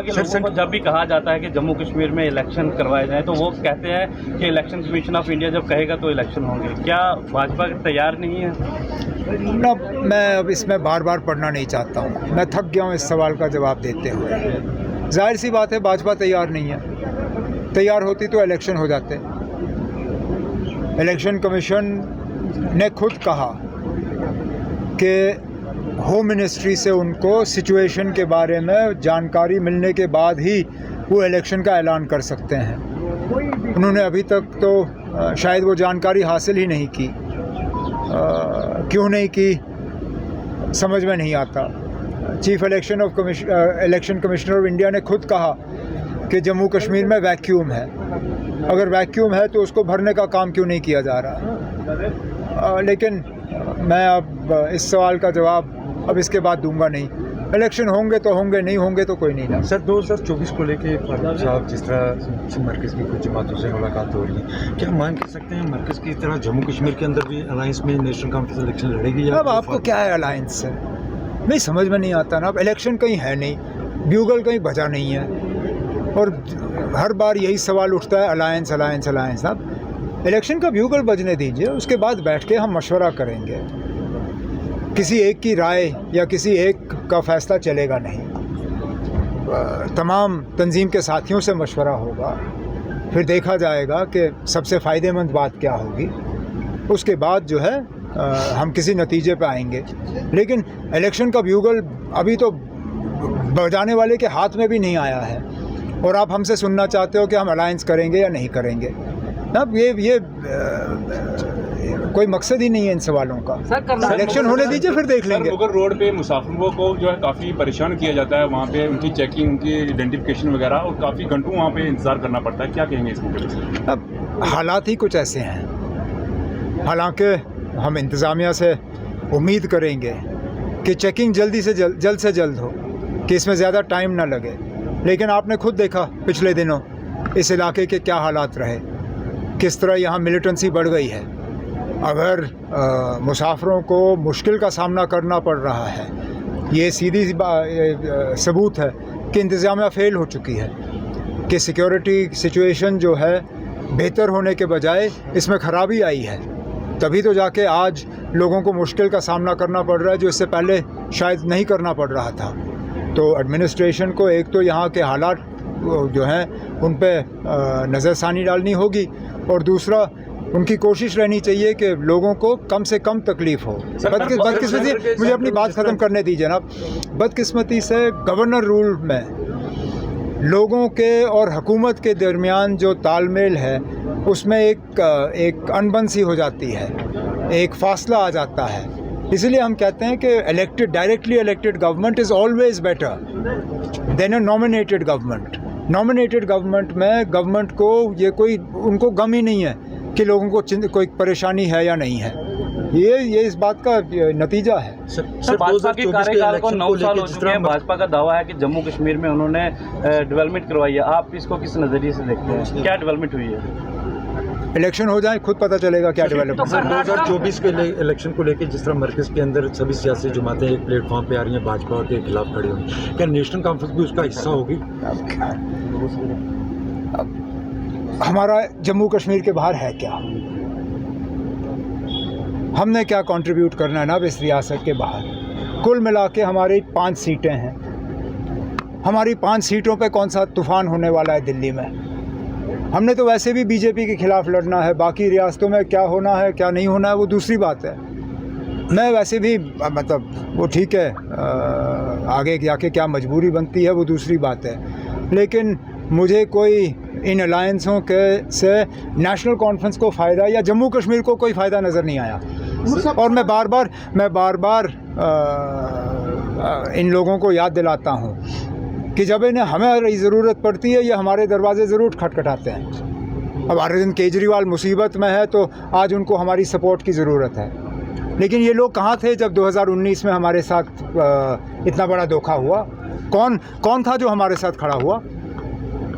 के लोगों को जब भी कहा जाता है कि जम्मू कश्मीर में इलेक्शन करवाए जाएं तो वो कहते हैं कि इलेक्शन कमीशन ऑफ इंडिया जब कहेगा तो इलेक्शन होंगे। क्या भाजपा तैयार नहीं है? ना, मैं अब इसमें बार बार पढ़ना नहीं चाहता हूँ। मैं थक गया हूँ इस सवाल का जवाब देते हुए। जाहिर सी बात है भाजपा तैयार नहीं है। तैयार होती तो इलेक्शन हो जाते। इलेक्शन कमीशन ने खुद कहा कि होम मिनिस्ट्री से उनको सिचुएशन के बारे में जानकारी मिलने के बाद ही वो इलेक्शन का ऐलान कर सकते हैं। उन्होंने अभी तक तो शायद वो जानकारी हासिल ही नहीं की। क्यों नहीं की समझ में नहीं आता। Chief election commissioner of India ने खुद कहा कि जम्मू कश्मीर में वैक्यूम है। अगर वैक्यूम है तो उसको भरने का काम क्यों नहीं किया जा रहा। लेकिन मैं अब इस सवाल का जवाब अब इसके बाद दूंगा नहीं। इलेक्शन होंगे तो होंगे, नहीं होंगे तो कोई नहीं ना। सर 2024 को लेके फारूक साहब जिस तरह मरकज़ की कुछ जमातों से मुलाकात हो रही है, क्या मांग कर सकते हैं मरकज़ की तरह जम्मू कश्मीर के अंदर भी अलायंस में नेशनल कॉन्फ्रेंस इलेक्शन लड़ेगी? अब आपको क्या है अलायंस से? नहीं समझ में नहीं आता ना। अब इलेक्शन कहीं है नहीं, ब्यूगल कहीं बजा नहीं है और हर बार यही सवाल उठता है अलायंस अलायंस अलायंस। अब इलेक्शन का ब्यूगल बजने दीजिए, उसके बाद बैठ के हम मशवरा करेंगे। किसी एक की राय या किसी एक का फैसला चलेगा नहीं। तमाम तंजीम के साथियों से मशवरा होगा, फिर देखा जाएगा कि सबसे फ़ायदेमंद बात क्या होगी। उसके बाद जो है हम किसी नतीजे पे आएंगे। लेकिन इलेक्शन का ब्यूगल अभी तो बजाने वाले के हाथ में भी नहीं आया है और आप हमसे सुनना चाहते हो कि हम अलायंस करेंगे या नहीं करेंगे। अब ये कोई मकसद ही नहीं है इन सवालों का। इलेक्शन होने दीजिए, फिर देख लेंगे। मुगल रोड पे मुसाफिरों को जो है काफ़ी परेशान किया जाता है, वहाँ पे उनकी चेकिंग, उनकी आइडेंटिफिकेशन वगैरह, और काफ़ी घंटों वहाँ पे इंतज़ार करना पड़ता है। क्या कहेंगे इस मुद्दे पे? अब हालात ही कुछ ऐसे हैं। हालांकि हम इंतज़ामिया से उम्मीद करेंगे कि चेकिंग जल्द से जल्द हो, कि इसमें ज़्यादा टाइम ना लगे। लेकिन आपने खुद देखा पिछले दिनों इस इलाके के क्या हालात रहे, किस तरह यहाँ मिलिटेंसी बढ़ गई है। अगर मुसाफिरों को मुश्किल का सामना करना पड़ रहा है, ये सीधी सबूत है कि इंतज़ामिया फ़ेल हो चुकी है, कि सिक्योरिटी सिचुएशन जो है बेहतर होने के बजाय इसमें ख़राबी आई है। तभी तो जाके आज लोगों को मुश्किल का सामना करना पड़ रहा है, जो इससे पहले शायद नहीं करना पड़ रहा था। तो एडमिनिस्ट्रेशन को एक तो यहाँ के हालात जो हैं उन पे नज़रसानी डालनी होगी, और दूसरा उनकी कोशिश रहनी चाहिए कि लोगों को कम से कम तकलीफ़ हो। बदकिस्मती, मुझे अपनी बात ख़त्म करने दीजिए ना। बदकिस्मती से गवर्नर रूल में लोगों के और हुकूमत के दरमियान जो तालमेल है उसमें एक अनबन सी हो जाती है, एक फ़ासला आ जाता है। इसलिए हम कहते हैं कि directly elected government is always better than a nominated government. Nominated government में गवर्नमेंट को ये कोई उनको गम ही नहीं है कि लोगों को कोई परेशानी है या नहीं है। ये इस बात का नतीजा है। सर भाजपा के कार्यकाल को 9 साल हो चुके हैं। भाजपा का दावा है कि जम्मू कश्मीर में उन्होंने डेवलपमेंट करवाई है। आप इसको किस नज़रिए से देखते हैं? क्या डेवलपमेंट हुई है? इलेक्शन हो जाए खुद पता चलेगा क्या डेवलपमेंट। 2024 के इलेक्शन को लेकर जिस तरह मरकज़ के अंदर सभी सियासी जमातें एक प्लेटफॉर्म पे आ रही हैं भाजपा के खिलाफ खड़ी हुई, क्या नेशनल कॉन्फ्रेंस भी उसका हिस्सा होगी? अब हमारा जम्मू कश्मीर के बाहर है क्या? हमने क्या कंट्रीब्यूट करना है ना इस रियासत के बाहर? कुल मिला के हमारी 5 सीटें हैं। हमारी 5 सीटों पे कौन सा तूफ़ान होने वाला है दिल्ली में? हमने तो वैसे भी बीजेपी के ख़िलाफ़ लड़ना है। बाकी रियासतों में क्या होना है क्या नहीं होना है वो दूसरी बात है। मैं वैसे भी मतलब वो ठीक है, आगे जाके क्या मजबूरी बनती है वो दूसरी बात है। लेकिन मुझे कोई इन अलायंसों के से नेशनल कॉन्फ्रेंस को फ़ायदा या जम्मू कश्मीर को कोई फ़ायदा नज़र नहीं आया। और मैं बार बार इन लोगों को याद दिलाता हूँ कि जब इन्हें हमें ज़रूरत पड़ती है ये हमारे दरवाजे ज़रूर खटखटाते हैं। अब अरविंद केजरीवाल मुसीबत में है तो आज उनको हमारी सपोर्ट की ज़रूरत है। लेकिन ये लोग कहाँ थे जब 2019 में हमारे साथ इतना बड़ा धोखा हुआ? कौन था जो हमारे साथ खड़ा हुआ?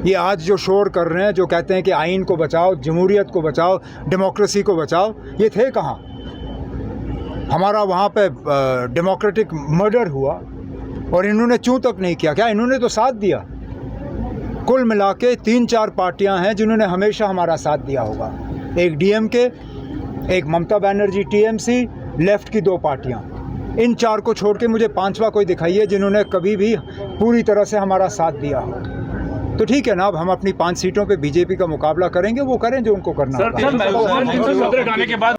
ये आज जो शोर कर रहे हैं, जो कहते हैं कि आइन को बचाओ, जमहूरियत को बचाओ, डेमोक्रेसी को बचाओ, ये थे कहाँ? हमारा वहाँ पे डेमोक्रेटिक मर्डर हुआ और इन्होंने चूं तक नहीं किया। क्या इन्होंने तो साथ दिया? कुल मिला के 3-4 पार्टियां हैं जिन्होंने हमेशा हमारा साथ दिया होगा। एक डीएमके, एक ममता बनर्जी टीएमसी, लेफ्ट की 2 पार्टियां। इन 4 को छोड़ के मुझे 5वां कोई दिखाइए जिन्होंने कभी भी पूरी तरह से हमारा साथ दिया हो। तो ठीक है ना, अब हम अपनी 5 सीटों पे बीजेपी का मुकाबला करेंगे, वो करें जो उनको करना सर होगा। 370 गाने के बाद